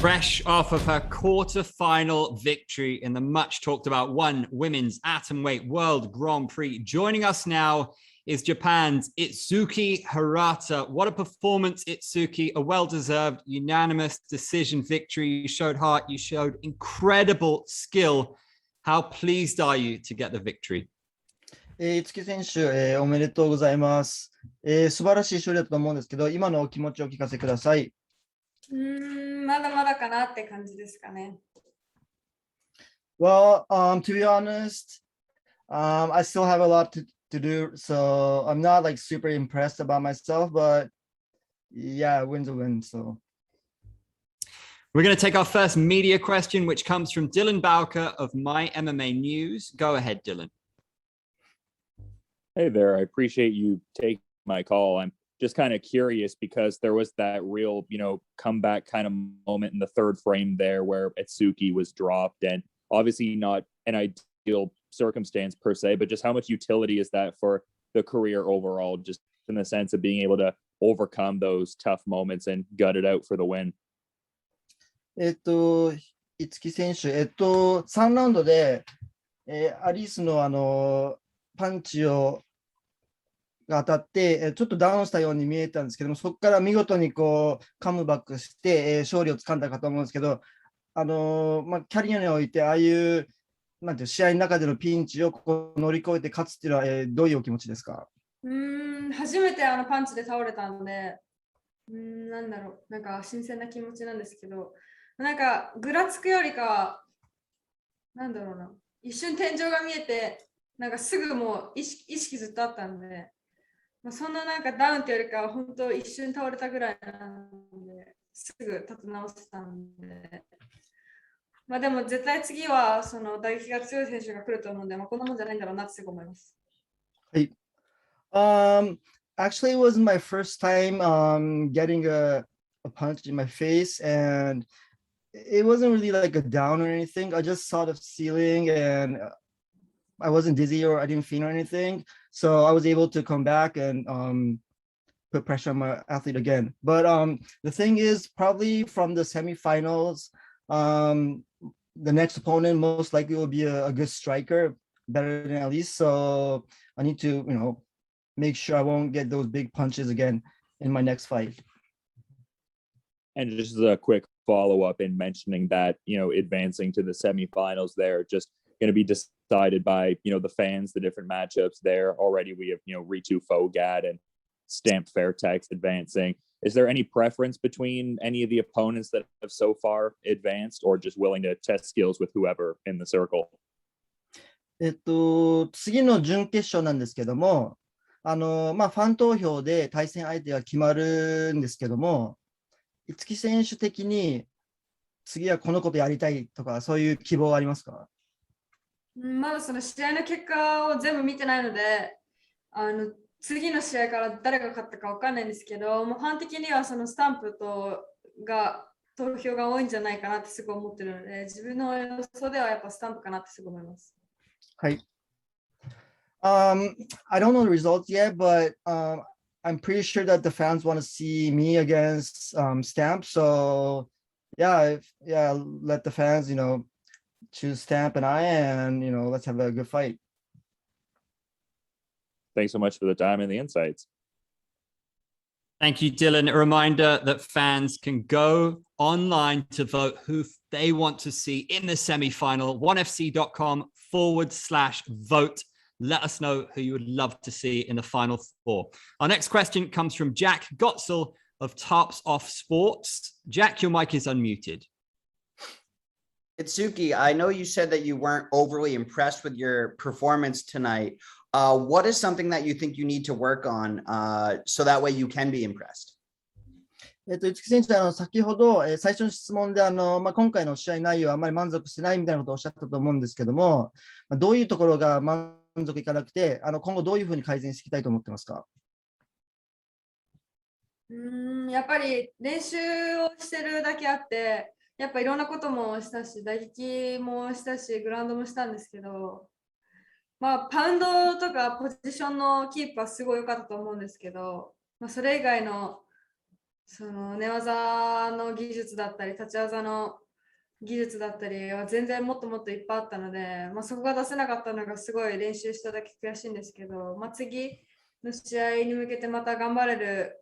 Fresh off of her quarter-final victory in the much-talked-about women's atomweight World Grand Prix. Joining us now is Japan's Itsuki Hirata. What a performance, Itsuki. A well-deserved, unanimous decision victory. You showed heart. You showed incredible skill. How pleased are you to get the victory? Itsuki 選手、おめでとうございます。素晴らしい勝利だったと思うんですけど、今のお気持ちをお聞かせください。まだまだかなって感じですかね。Well, to be honest, I still have a lot to do, so I'm not like super impressed about myself, but yeah, win's a win, so. We're going to take our first media question, which comes from Dylan Bowker of My MMA News. Go ahead, Dylan. Hey there, I appreciate you taking my call. I'm just kind of curious because there was that real, comeback kind of moment in the third frame there where Itsuki was dropped, and obviously not an ideal circumstance per se, but just how much utility is that for the career overall, just in the sense of being able to overcome those tough moments and gut it out for the win? Itsuki 選手、3ラウンドで、アリスのパンチが当たって、ちょっとダウンしたように見えたんですけども、そこから見事にカムバックして、勝利をつかんだかと思うんですけど、キャリアにおいて、ああいう試合の中でのピンチを乗り越えて勝つっていうのは、どういうお気持ちですか？初めてパンチで倒れたんで、なんだろう、なんか新鮮な気持ちなんですけど、なんかぐらつくよりかは、なんだろうな、一瞬天井が見えて、なんかすぐもう意識ずっとあったんで、そんななんかダウンっていうよりかは本当一瞬倒れたぐらいなんで、すぐ立て直せたんで、でも絶対次はその打撃が強い選手が来ると思うんで、こんなもんじゃないんだろうなって思います。はい。Actually, it wasn't my first time getting a punch in my face, and it wasn't really like a down or anything. I just saw the ceiling and I wasn't dizzy or I didn't faint or anything. So I was able to come back and put pressure on my athlete again. But the thing is, probably from the semifinals, the next opponent most likely will be a good striker, better than at least. So I need to, make sure I won't get those big punches again in my next fight. And just as a quick follow-up in mentioning that, advancing to the semifinals there, just going to be decided by, the fans, the different matchups there. Already we have, Ritu Fogad and Stamp Fairtex advancing. Is there any preference between any of the opponents that have so far advanced, or just willing to test skills with whoever in the circle? 次の準決勝なんですけども、ファン投票で対戦相手が決まるんですけども、五木選手的に次はこのことやりたいとか、そういう希望はありますか？まだその試合の結果を全部見てないので、次の試合から誰が勝ったか分かんないんですけど、もうファン的にはそのスタンプが投票が多いんじゃないかなってすごい思ってるので、自分の予想ではやっぱスタンプかなってすごい思います。はい。I don't know the results yet, but I'm pretty sure that the fans want to see me against Stamp. So yeah, let the fans, choose Stamp and I, and let's have a good fight. Thanks so much for the time and the insights. Thank you, Dylan. A reminder that fans can go online to vote who they want to see in the semifinal. onefc.com/vote. Let us know who you would love to see in the final four. Our next question comes from Jack Gotzel of Tarps Off Sports. Jack, your mic is unmuted. Itsuki, I know you said that you weren't overly impressed with your performance tonight. What is something that you think you need to work on so that way you can be impressed? 市木選手、先ほど、最初の質問で今回の試合内容はあまり満足してないみたいなことをおっしゃったと思うんですけども、どういうところが満足いかなくて、今後どういうふうに改善していきたいと思ってますか？やっぱり練習をしてるだけあって、やっぱいろんなこともしたし、打撃もしたし、グラウンドもしたんですけど、パウンドとかポジションのキープはすごい良かったと思うんですけど、それ以外のその寝技の技術だったり、立ち技の技術だったりは全然もっともっといっぱいあったので、そこが出せなかったのがすごい練習しただけ悔しいんですけど、次の試合に向けてまた頑張れる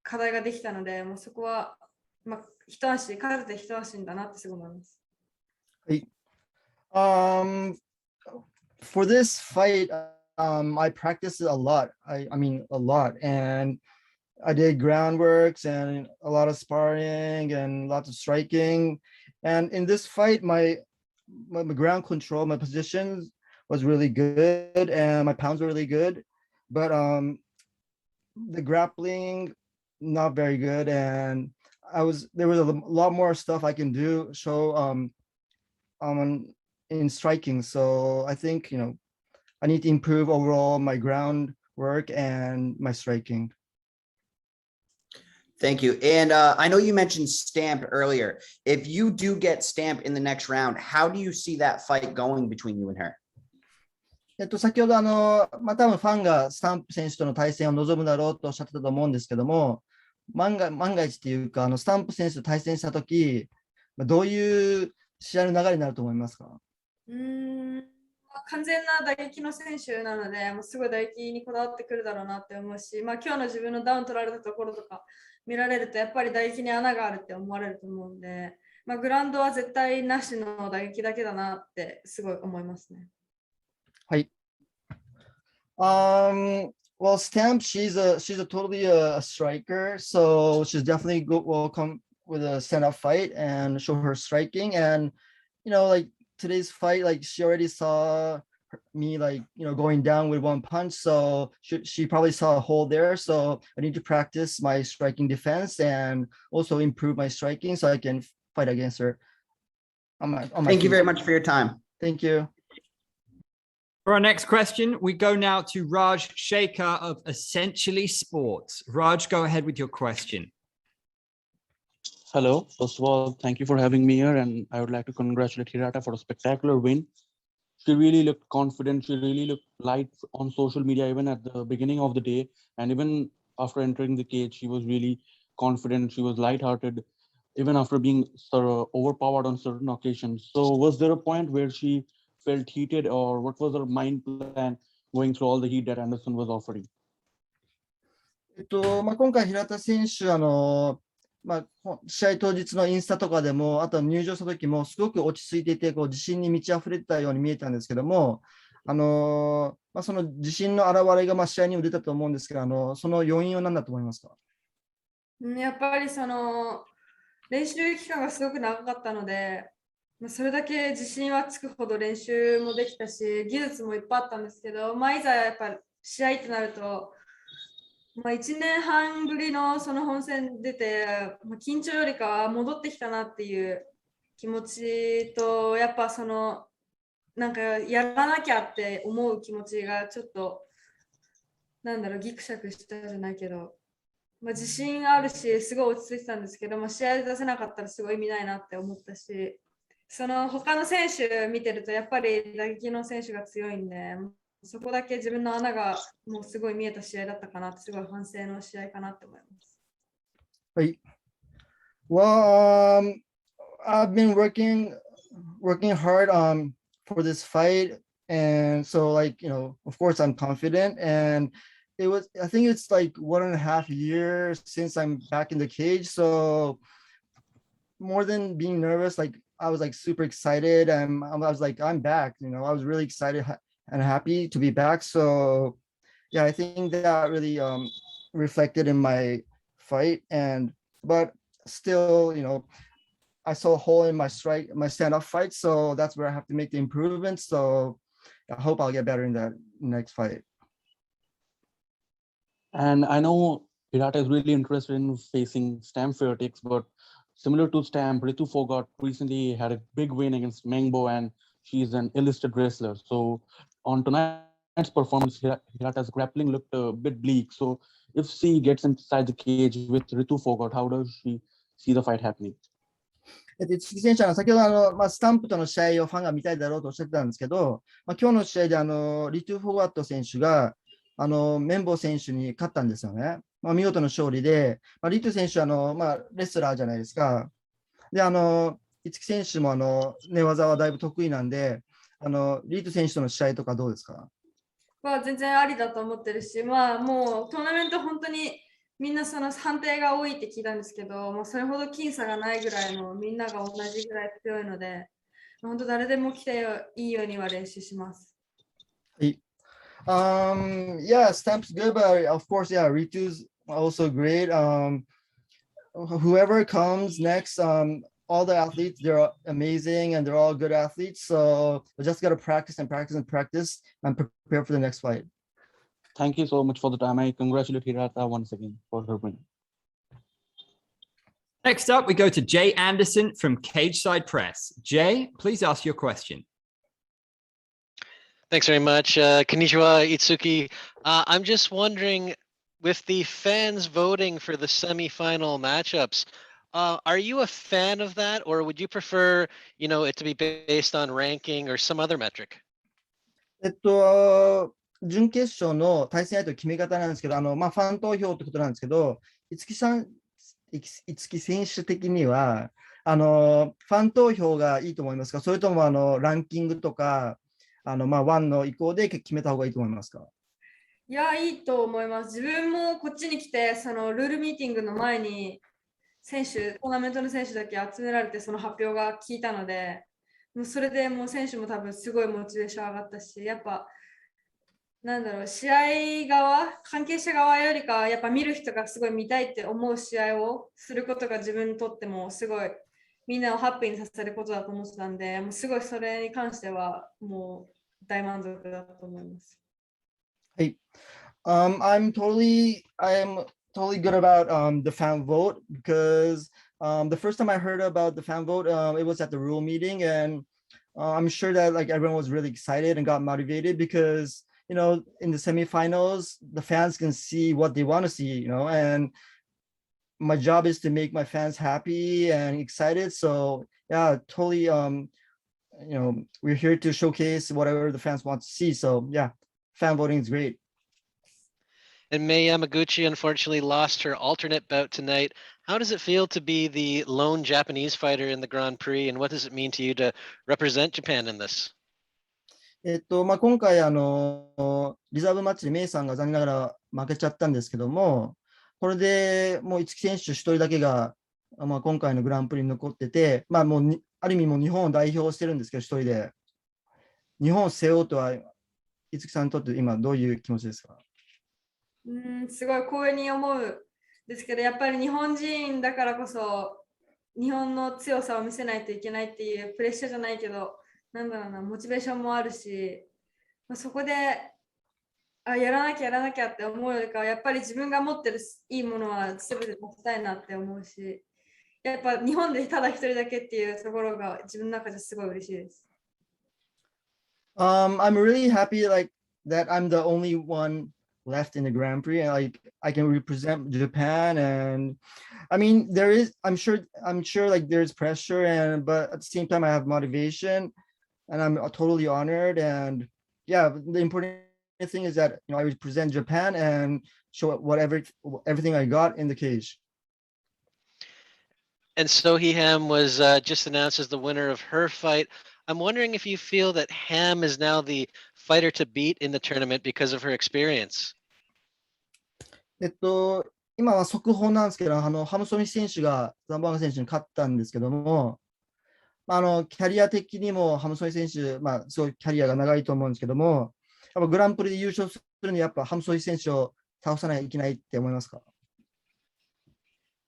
課題ができたので、もうそこは、一安心、勝てて一安心だなってすごい思います。はい。For this fight, I practiced a lot. I mean, a lot. And I did groundworks and a lot of sparring and lots of striking. And in this fight, my ground control, my positions was really good and my pounds were really good. But the grappling, not very good. And there was a lot more stuff I can do, show in striking. So I think, I need to improve overall my ground work and my striking. Thank you. And I know you mentioned Stamp earlier. If you do get Stamp in the next round, how do you see that fight going between you and her? 先ほど多分ファンがスタンプ選手との対戦を望むだろうとおっしゃってたと思うんですけども、万が一っていうか、スタンプ選手と対戦したとき、どういう試合の流れになると思いますか？完全な打撃の選手なので、すごい打撃にこだわってくるだろうなって思うし、今日の自分のダウン取られたところとか見られると、やっぱり打撃に穴があるって思われると思うんで、グラウンドは絶対なしの打撃だけだなってすごい思いますね。はい。Well, Stamp, she's a totally a striker, so she's definitely will come with a stand-up fight and show her striking. And like today's fight, like she already saw me going down with one punch, so she probably saw a hole there. So I need to practice my striking defense and also improve my striking so I can fight against her. Thank you very much for your time. Thank you. For our next question, we go now to Raj Shekhar of Essentially Sports. Raj, go ahead with your question. Hello. First of all, thank you for having me here, and I would like to congratulate Hirata for a spectacular win. She really looked confident. She really looked light on social media, even at the beginning of the day. And even after entering the cage, she was really confident. She was lighthearted, even after being sort of overpowered on certain occasions. So was there a point where she felt heated, or what was her mind plan going through all the heat that Anderson was offering? 今回、平田選手、試合当日のインスタとかでも、あと入場した時も、すごく落ち着いていて、自信に満ち溢れてたように見えたんですけども、その自信の表れが試合にも出たと思うんですけど、その要因は何だと思いますか？やっぱり練習期間がすごく長かったので、それだけ自信はつくほど練習もできたし、技術もいっぱいあったんですけど、いざやっぱ試合ってなると、1年半ぶりのその本戦出て、緊張よりかは戻ってきたなっていう気持ちと、やっぱなんかやらなきゃって思う気持ちがちょっと、ギクシャクしたじゃないけど、自信あるし、すごい落ち着いてたんですけど、試合で出せなかったらすごい意味ないなって思ったし、他の選手見てるとやっぱり打撃の選手が強いんで、そこだけ自分の穴がもうすごい見えた試合だったかなって、すごい反省の試合かなって思います。はい。Well, I've been working hard for this fight, and so of course I'm confident, and I think it's 1.5 years since I'm back in the cage, so more than being nervous, I was super excited, and I was I'm back. I was really excited and happy to be back. So yeah, I think that really reflected in my fight. But still, I saw a hole in my stand-up fight. So that's where I have to make the improvements. So I hope I'll get better in that next fight. And I know Hirata is really interested in facing Stamp Fairtix, but similar to Stamp, Ritu Phogat recently had a big win against Mengbo, and she's an illustrated wrestler. So on tonight's performance, Hirata's grappling looked a bit bleak. So if she gets inside the cage with Ritu Phogat, how does she see the fight happening? 市木選手は先ほどスタンプとの試合をファンが見たいだろうとおっしゃってたんですけど、今日の試合でリトゥ・フォガット選手が綿棒選手に勝ったんですよね。見事な勝利で、リトゥ選手はレスラーじゃないですか。で、五木選手も寝技はだいぶ得意なんで、リート選手との試合とかどうですか？全然ありだと思ってるし、もうトーナメント本当にみんなその判定が多いって聞いたんですけど、もうそれほど僅差がないぐらいのみんなが同じぐらい強いので、本当誰でも来ていいようには練習します。はい。Yeah, Stamp's good, but of course, yeah, Ritu's also great. Whoever comes next, all the athletes, they're amazing and they're all good athletes. So we just gotta practice and practice and practice and prepare for the next fight. Thank you so much for the time. I congratulate Hirata once again for her win. Next up, we go to Jay Anderson from Cage Side Press. Jay, please ask your question. Thanks very much. Konnichiwa, Itsuki. I'm just wondering, with the fans voting for the semifinal matchups, are you a fan of that, or would you prefer, it to be based on ranking or some other metric? 準決勝の対戦相手の決め方なんですけど、ファン投票ってことなんですけど、五木選手的には、ファン投票がいいと思いますか？それともランキングとか、ワンの意向で決めた方がいいと思いますか？いや、いいと思います。自分もこっちに来て、そのルールミーティングの前にトーナメントの選手だけ集められて、その発表が聞いたので、もうそれでもう選手も多分すごいモチベーション上がったし、やっぱ、試合側、関係者側よりか、やっぱ見る人がすごい見たいって思う試合をすることが自分にとってもすごいみんなをハッピーにさせることだと思ってたんで、もうすごいそれに関してはもう大満足だと思います。はい。I am totally good about the fan vote because the first time I heard about the fan vote, it was at the rule meeting, and I'm sure that like everyone was really excited and got motivated because in the semifinals, the fans can see what they want to see, and my job is to make my fans happy and excited. So yeah, totally. We're here to showcase whatever the fans want to see. So yeah, fan voting is great. And Mei Yamaguchi unfortunately lost her alternate bout tonight. How does it feel to be the lone Japanese fighter in the Grand Prix, and what does it mean to you to represent Japan in this? 今回リザーブマッチでメイさんが残念ながら負けちゃったんですけども、これでもう五木選手一人だけが、今回のグランプリに残ってて、もうある意味もう日本を代表してるんですけど、一人で。日本を背負うとは、五木さんにとって今どういう気持ちですか？すごい光栄に思うですけど、やっぱり日本人だからこそ日本の強さを見せないといけないっていうプレッシャーじゃないけど、モチベーションもあるし、そこでやらなきゃって思うよりかは、やっぱり自分が持ってるいいものは全て出したいなって思うし、やっぱ日本でただ一人だけっていうところが自分の中ですごい嬉しいです。I'm really happy like that I'm the only one left in the Grand Prix, and like I can represent Japan. And I mean, I'm sure like there's pressure, but at the same time I have motivation, and I'm totally honored. And yeah, the important thing is that I represent Japan and show everything I got in the cage. And Sohee Ham was just announced as the winner of her fight. I'm wondering if you feel that Ham is now the fighter to beat in the tournament because of her experience. 今は速報なんですけど、ハムソミ選手がザンバーガ選手に勝ったんですけども、キャリア的にもハムソミ選手、すごいキャリアが長いと思うんですけども、やっぱグランプリで優勝するにはやっぱハムソミ選手を倒さないといけないって思いますか？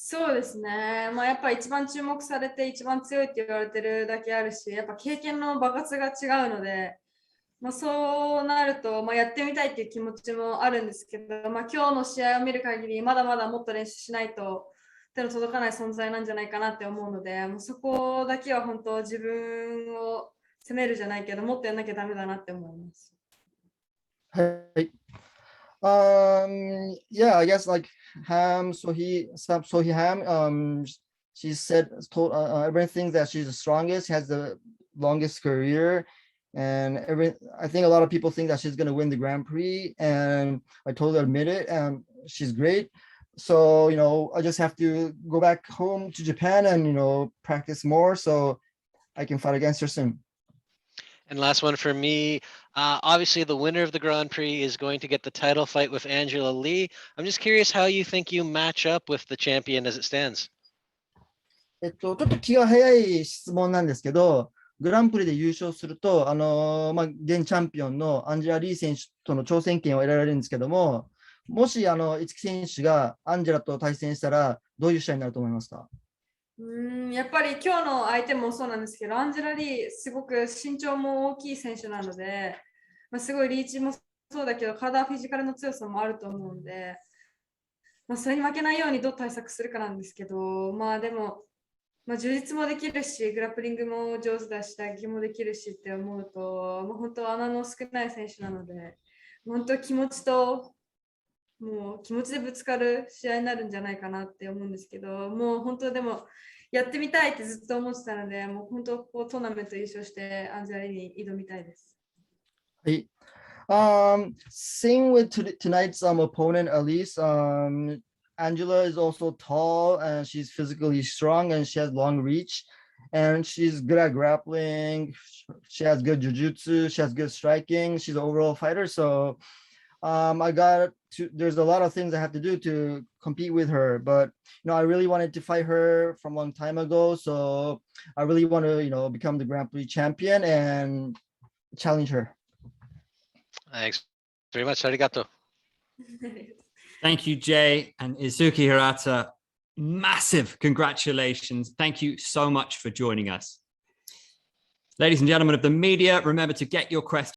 そうですね。やっぱ一番注目されて一番強いって言われてるだけあるし、やっぱ経験の爆発が違うので、そうなると、やってみたいっていう気持ちもあるんですけど、今日の試合を見る限り、まだまだもっと練習しないと手の届かない存在なんじゃないかなって思うので、そこだけは本当自分を責めるじゃないけど、もっとやんなきゃダメだなって思います。はい。Yeah, I guess like Sohee Ham, she told everyone thinks that she's the strongest, has the longest career, and I think a lot of people think that she's going to win the Grand Prix, and I totally admit it. And she's great, So, I just have to go back home to Japan and, practice more so I can fight against her soon. And last one for me. Obviously, the winner of the Grand Prix is going to get the title fight with Angela Lee. I'm just curious how you think you match up with the champion as it stands. ちょっと気が早い質問なんですけど、グランプリで優勝すると、現チャンピオンのアンジェラ・リー選手との挑戦権を得られるんですけども、もし、五木選手がアンジェラと対戦したら、どういう試合になると思いますか？やっぱり今日の相手もそうなんですけど、アンジェラ・リー、すごく身長も大きい選手なので、すごいリーチもそうだけど、体フィジカルの強さもあると思うんで、それに負けないようにどう対策するかなんですけど、でも、充実もできるし、グラップリングも上手だし、打撃もできるしって思うと、本当穴の少ない選手なので、本当気持ちでぶつかる試合になるんじゃないかなって思うんですけど、もう本当でもやってみたいってずっと思ってたので、もう本当トーナメント優勝してアンジェラ・リーに挑みたいです。はい。Same with tonight's opponent, Elise. Angela is also tall and she's physically strong and she has long reach and she's good at grappling. She has good jiu-jitsu. She has good striking. She's an overall fighter. So there's a lot of things I have to do to compete with her, but I really wanted to fight her from a long time ago. So I really want to, become the Grand Prix champion and challenge her. Thanks very much. Arigato. Thank you, Jay and Itsuki Hirata. Massive congratulations. Thank you so much for joining us. Ladies and gentlemen of the media, remember to get your questions